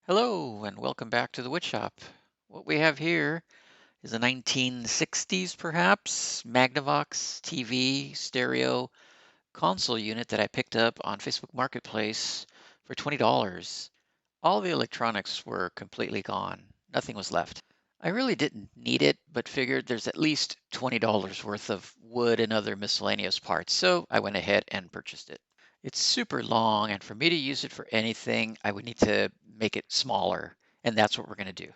Hello and welcome back to the wood shop. What we have here is a 1960s perhaps Magnavox TV stereo console unit that I picked up on Facebook Marketplace for $20. All the electronics were completely gone. Nothing was left. I really didn't need it, but figured there's at least $20 worth of wood and other miscellaneous parts, so I went ahead and purchased it. It's super long, and for me to use it for anything, I would need to make it smaller, and that's what we're going to do.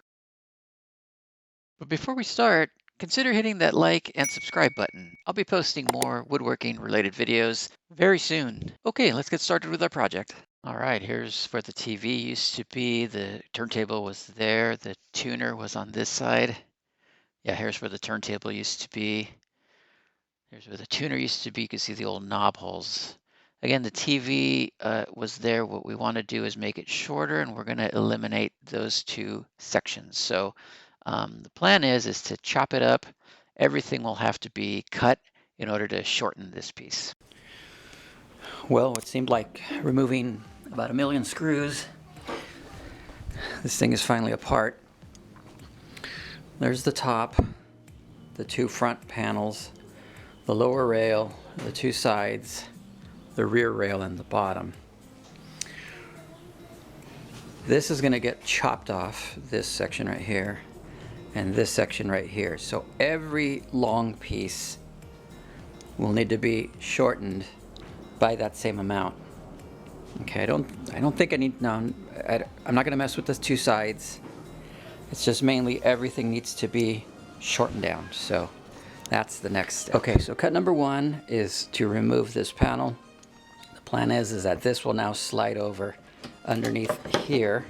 But before we start, consider hitting that like and subscribe button. I'll be posting more woodworking related videos very soon. Okay, let's get started with our project. All right, here's where the TV used to be. The turntable was there. The tuner was on this side. Yeah, here's where the turntable used to be. Here's where the tuner used to be. You can see the old knob holes. Again, the TV was there. What we want to do is make it shorter, and we're going to eliminate those two sections. So the plan is to chop it up. Everything will have to be cut in order to shorten this piece. Well, it seemed like removing about 1,000,000 screws. This thing is finally apart. There's the top, the two front panels, the lower rail, the two sides, the rear rail, and the bottom. This is going to get chopped off, this section right here, and this section right here. So every long piece will need to be shortened by that same amount. Okay, I don't think I need, no, I'm not going to mess with the two sides. It's just mainly everything needs to be shortened down. So that's the next step. Okay, so cut number one is to remove this panel. The plan is that this will now slide over underneath here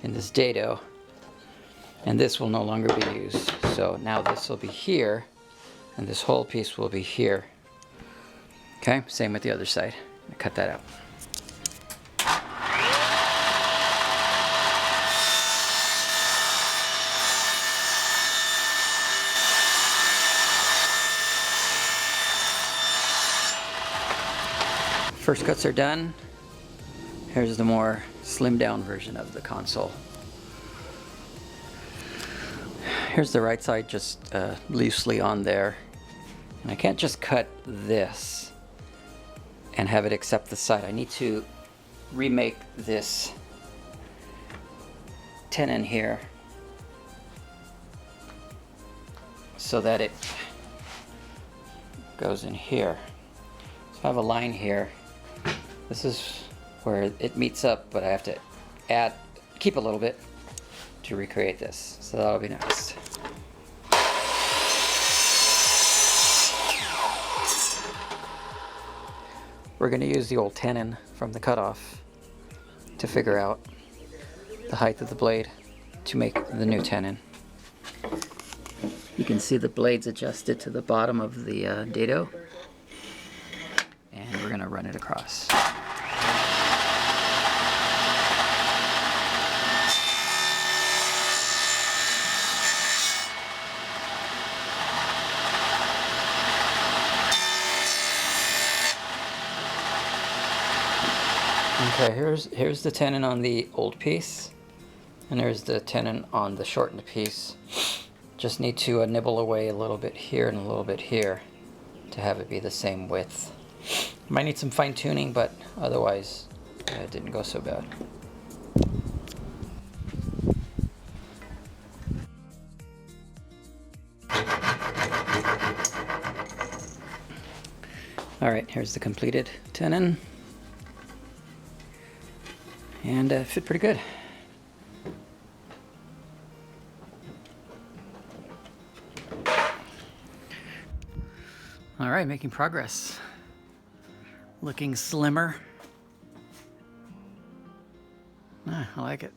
in this dado, and this will no longer be used. So now this will be here, and this whole piece will be here. Okay, same with the other side. Cut that out. First cuts are done. Here's the more slimmed down version of the console. Here's the right side just loosely on there. And I can't just cut this and have it accept the side. I need to remake this tenon here so that it goes in here. So I have a line here. This is where it meets up, but I have to keep a little bit to recreate this. So that'll be next. We're going to use the old tenon from the cutoff to figure out the height of the blade to make the new tenon. You can see the blades adjusted to the bottom of the dado, and we're going to run it across. Okay, here's the tenon on the old piece, and there's the tenon on the shortened piece. Just need to nibble away a little bit here and a little bit here to have it be the same width. Might need some fine tuning, but otherwise it didn't go so bad. Alright, here's the completed tenon. And fit pretty good. All right, making progress. Looking slimmer. I like it.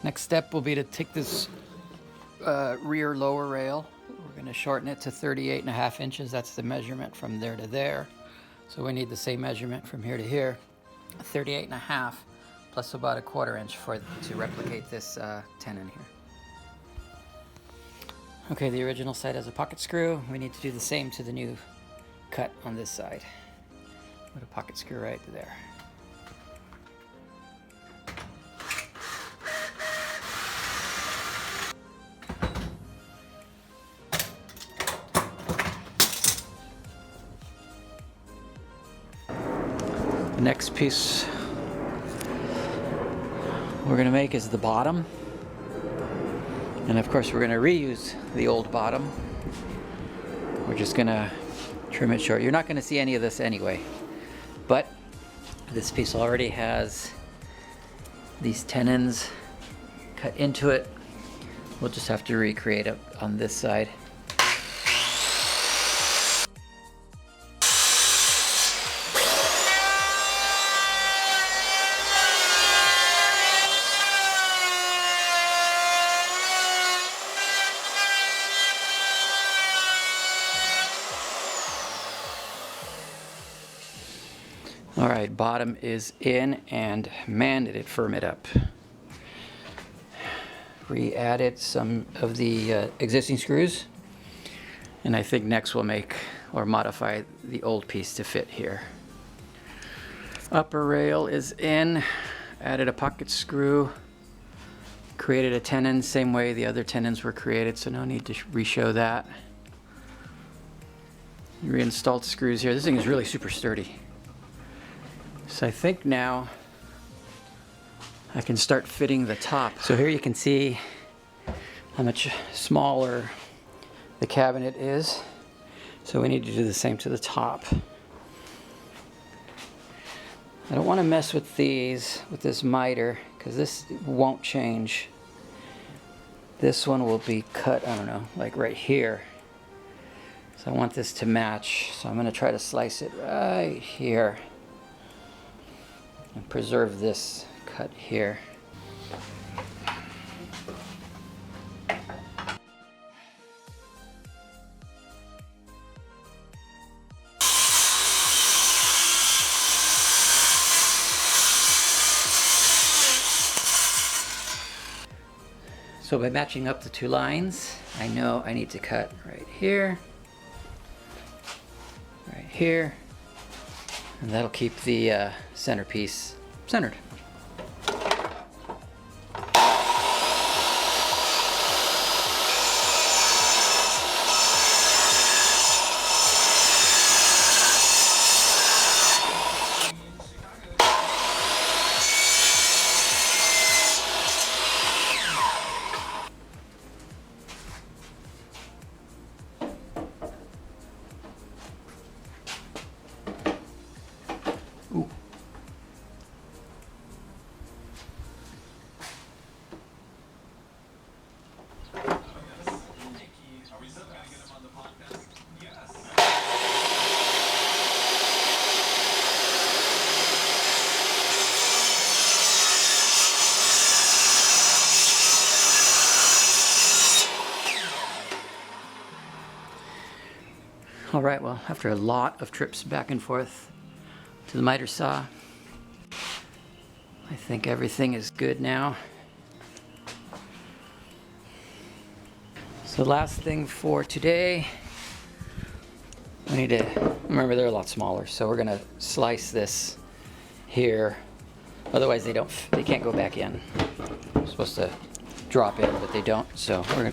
Next step will be to take this rear lower rail. We're going to shorten it to 38.5 inches. That's the measurement from there to there. So we need the same measurement from here to here. 38.5 plus about 1/4 inch to replicate this tenon here. Okay, the original side has a pocket screw. We need to do the same to the new cut on this side. Put a pocket screw right there. The next piece we're going to make is the bottom. And of course we're going to reuse the old bottom. We're just going to trim it short. You're not going to see any of this anyway. But this piece already has these tenons cut into it. We'll just have to recreate it on this side. All right, bottom is in, and man, did it firm it up. Re-added some of the existing screws, and I think next we'll make or modify the old piece to fit here. Upper rail is in, added a pocket screw, created a tenon, same way the other tenons were created, so no need to re-show that. Reinstalled screws here. This thing is really super sturdy. So I think now I can start fitting the top. So here you can see how much smaller the cabinet is. So we need to do the same to the top. I don't want to mess with these, with this miter, because this won't change. This one will be cut, I don't know, like right here. So I want this to match. So I'm going to try to slice it right here and preserve this cut here. So by matching up the two lines, I know I need to cut right here, and that'll keep the centerpiece centered. Ooh. All right, well, after a lot of trips back and forth to the miter saw, I think everything is good now. So last thing for today, we need to, remember they're a lot smaller, so we're gonna slice this here. Otherwise they can't go back in. They're supposed to drop in, but they don't, so we're gonna.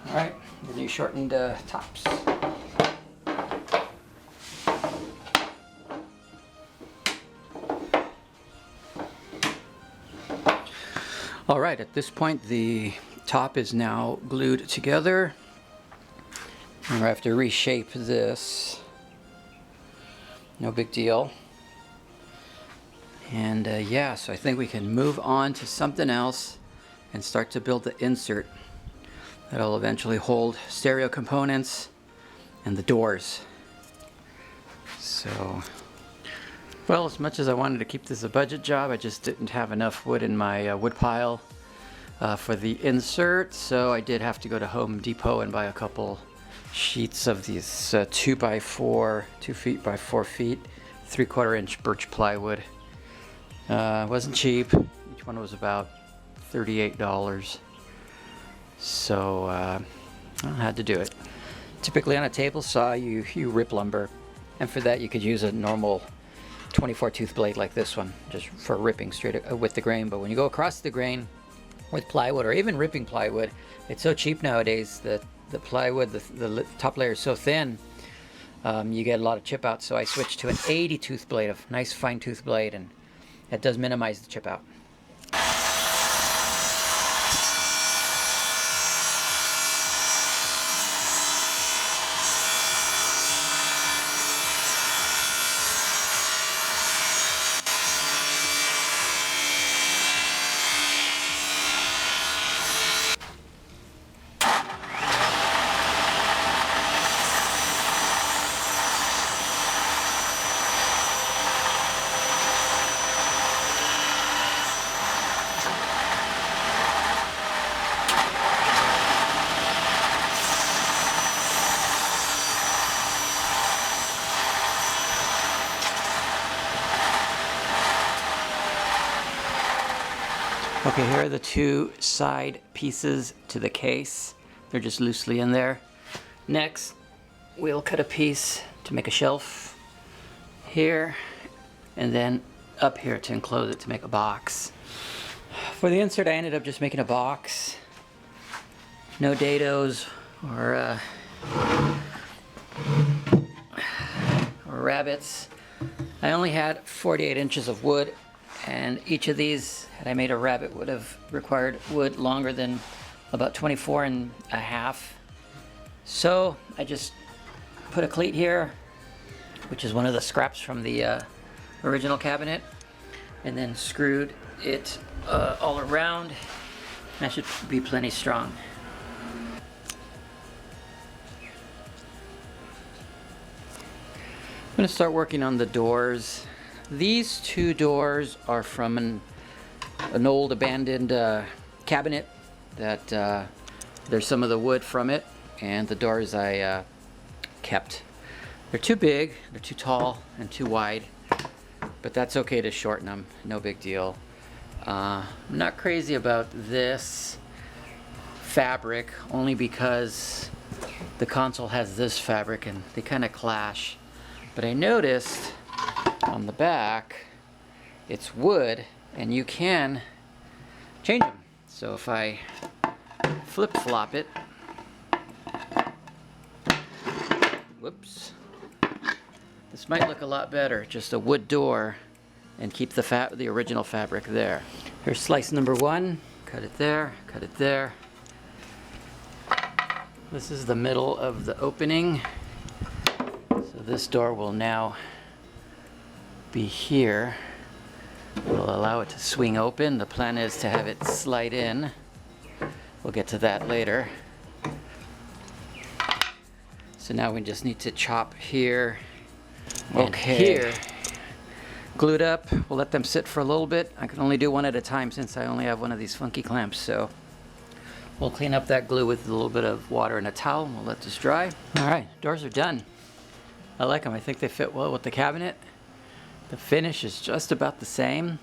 Alright, the new shortened tops. Alright, at this point the top is now glued together. And I have to reshape this. No big deal. And yeah, so I think we can move on to something else and start to build the insert that'll eventually hold stereo components and the doors. So, well, as much as I wanted to keep this a budget job, I just didn't have enough wood in my wood pile for the insert, so I did have to go to Home Depot and buy a couple sheets of these 2 feet by 4 feet, 3/4 inch birch plywood. It wasn't cheap. Each one was about $38. So I had to do it. Typically on a table saw you rip lumber, and for that you could use a normal 24 tooth blade like this one, just for ripping straight with the grain. But when you go across the grain with plywood, or even ripping plywood, it's so cheap nowadays that the plywood, the top layer is so thin, you get a lot of chip out. So I switched to an 80 tooth blade, a nice fine tooth blade, and that does minimize the chip out. Okay, here are the two side pieces to the case. They're just loosely in there. Next, we'll cut a piece to make a shelf here, and then up here to enclose it to make a box. For the insert, I ended up just making a box. No dados or rabbits. I only had 48 inches of wood, and each of these, had I made a rabbit, would have required wood longer than about 24 and a half. So I just put a cleat here, which is one of the scraps from the original cabinet, and then screwed it all around. That should be plenty strong. I'm going to start working on the doors. These two doors are from an old abandoned cabinet that there's some of the wood from it, and the doors I kept. They're too big, they're too tall and too wide, but that's okay to shorten them, no big deal. I'm not crazy about this fabric, only because the console has this fabric and they kind of clash. But I noticed on the back it's wood and you can change them. So if I flip-flop it, whoops, this might look a lot better, just a wood door, and keep the original fabric there. Here's slice number one. Cut it there, cut it there. This is the middle of the opening. So this door will now be here. We'll allow it to swing open. The plan is to have it slide in. We'll get to that later. So now we just need to chop here and here. Glued up. We'll let them sit for a little bit. I can only do one at a time since I only have one of these funky clamps. So we'll clean up that glue with a little bit of water and a towel. We'll let this dry. All right, doors are done. I like them. I think they fit well with the cabinet. The finish is just about the same.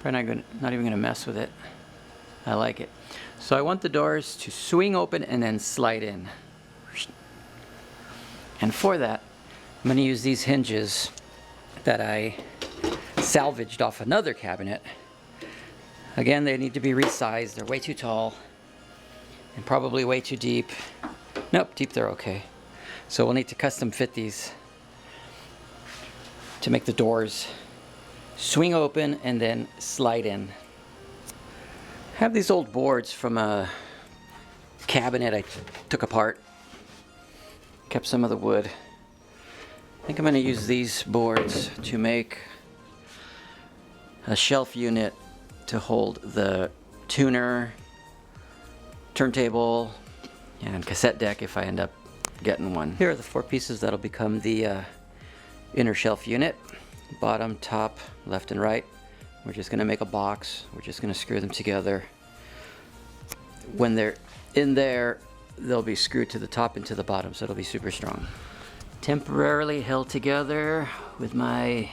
Probably not even gonna mess with it. I like it. So I want the doors to swing open and then slide in. And for that, I'm gonna use these hinges that I salvaged off another cabinet. Again, they need to be resized. They're way too tall and probably way too deep. Nope, deep they're okay. So we'll need to custom fit these to make the doors swing open and then slide in. I have these old boards from a cabinet I took apart. Kept some of the wood. I think I'm going to use these boards to make a shelf unit to hold the tuner, turntable, and cassette deck if I end up getting one. Here are the four pieces that'll become the inner shelf unit. Bottom, top, left and right. We're just going to make a box. We're just going to screw them together. When they're in there, they'll be screwed to the top and to the bottom, so it'll be super strong. Temporarily held together with my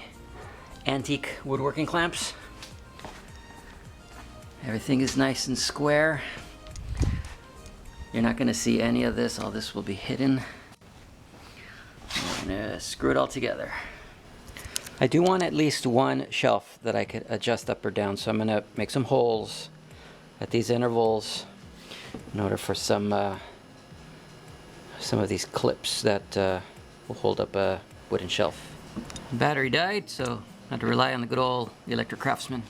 antique woodworking clamps. Everything is nice and square. You're not going to see any of this. All this will be hidden. I'm gonna screw it all together. I do want at least one shelf that I could adjust up or down, so I'm gonna make some holes at these intervals in order for some of these clips that will hold up a wooden shelf. Battery died, so I had to rely on the good old Electric Craftsman.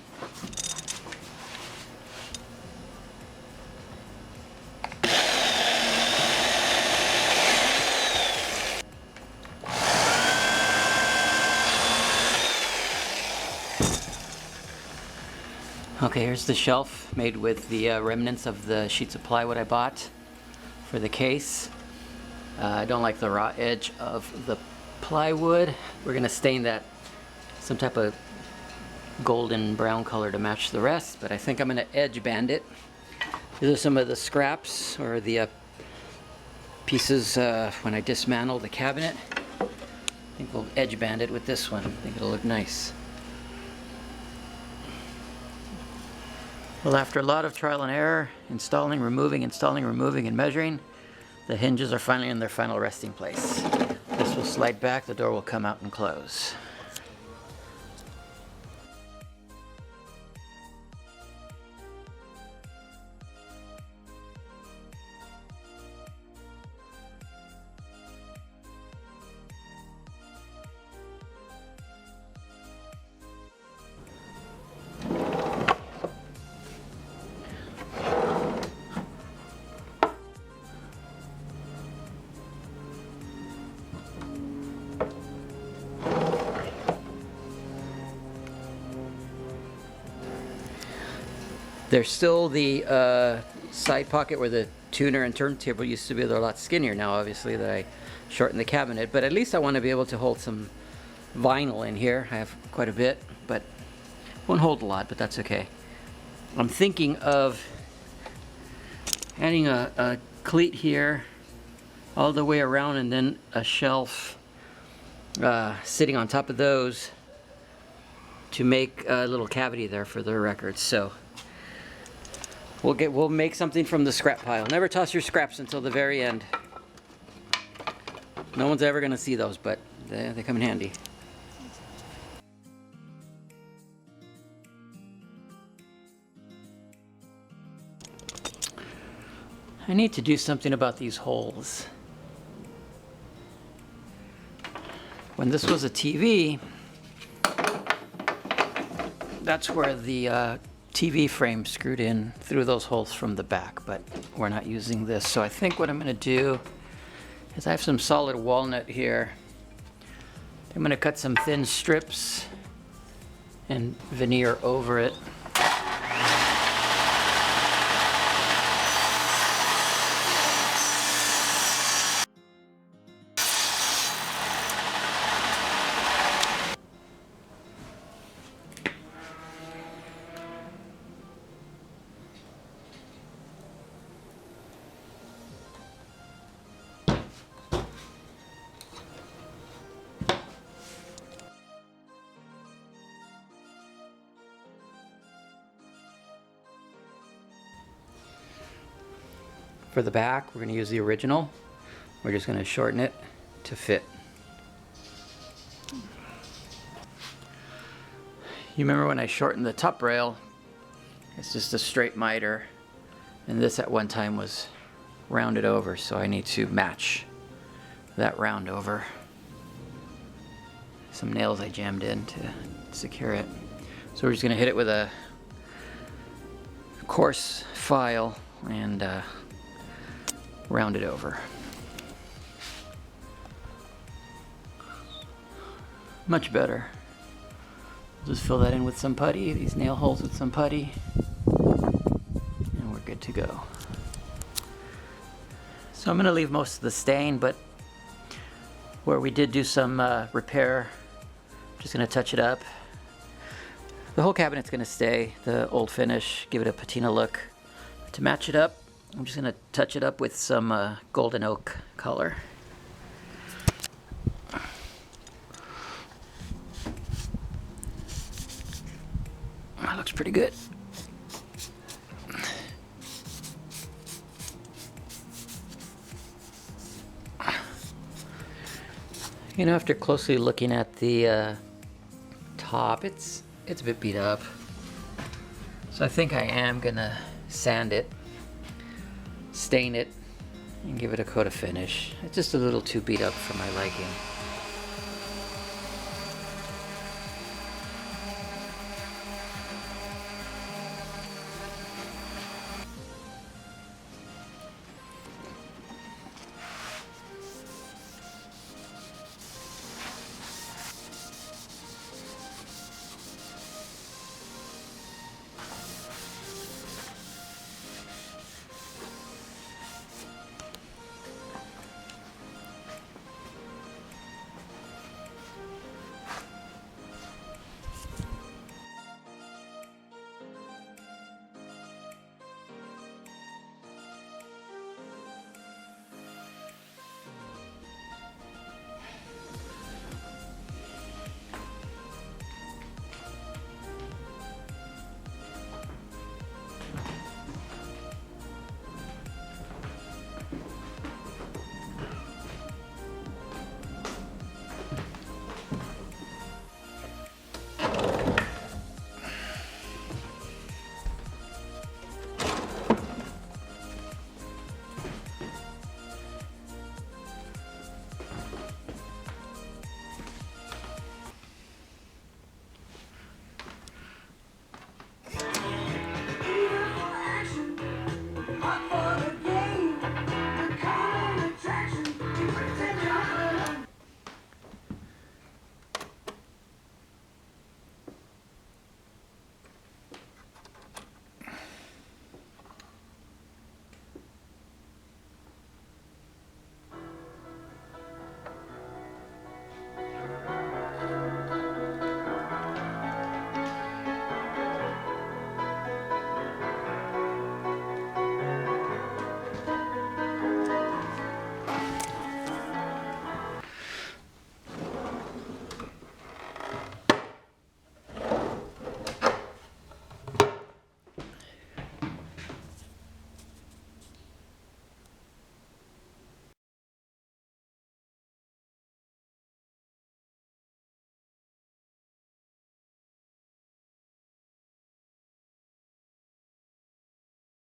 Okay, here's the shelf made with the remnants of the sheets of plywood I bought for the case. I don't like the raw edge of the plywood. We're gonna stain that some type of golden brown color to match the rest, but I think I'm gonna edge band it. These are some of the scraps or the pieces when I dismantle the cabinet. I think we'll edge band it with this one. I think it'll look nice. Well, after a lot of trial and error, installing, removing, and measuring, the hinges are finally in their final resting place. This will slide back, the door will come out and close. There's still the side pocket where the tuner and turntable used to be. They're a lot skinnier now, obviously, that I shortened the cabinet. But at least I want to be able to hold some vinyl in here. I have quite a bit, but won't hold a lot, but that's okay. I'm thinking of adding a cleat here all the way around, and then a shelf sitting on top of those to make a little cavity there for the records. So we'll make something from the scrap pile. Never toss your scraps until the very end. No one's ever gonna see those, but they come in handy. I need to do something about these holes. When this was a TV, that's where the TV frame screwed in through those holes from the back, but we're not using this. So I think what I'm gonna do is I have some solid walnut here. I'm gonna cut some thin strips and veneer over it. For the back, we're going to use the original. We're just going to shorten it to fit. You remember when I shortened the top rail? It's just a straight miter, and this at one time was rounded over, so I need to match that round over. Some nails I jammed in to secure it. So we're just going to hit it with a coarse file and round it over. Much better. Just fill that in with some putty, these nail holes with some putty, and we're good to go. So I'm going to leave most of the stain, but where we did do some repair, just going to touch it up. The whole cabinet's going to stay the old finish, give it a patina look. To match it up, I'm just going to touch it up with some golden oak color. That looks pretty good. You know, after closely looking at the top, it's a bit beat up. So I think I am gonna sand it, stain it, and give it a coat of finish. It's just a little too beat up for my liking.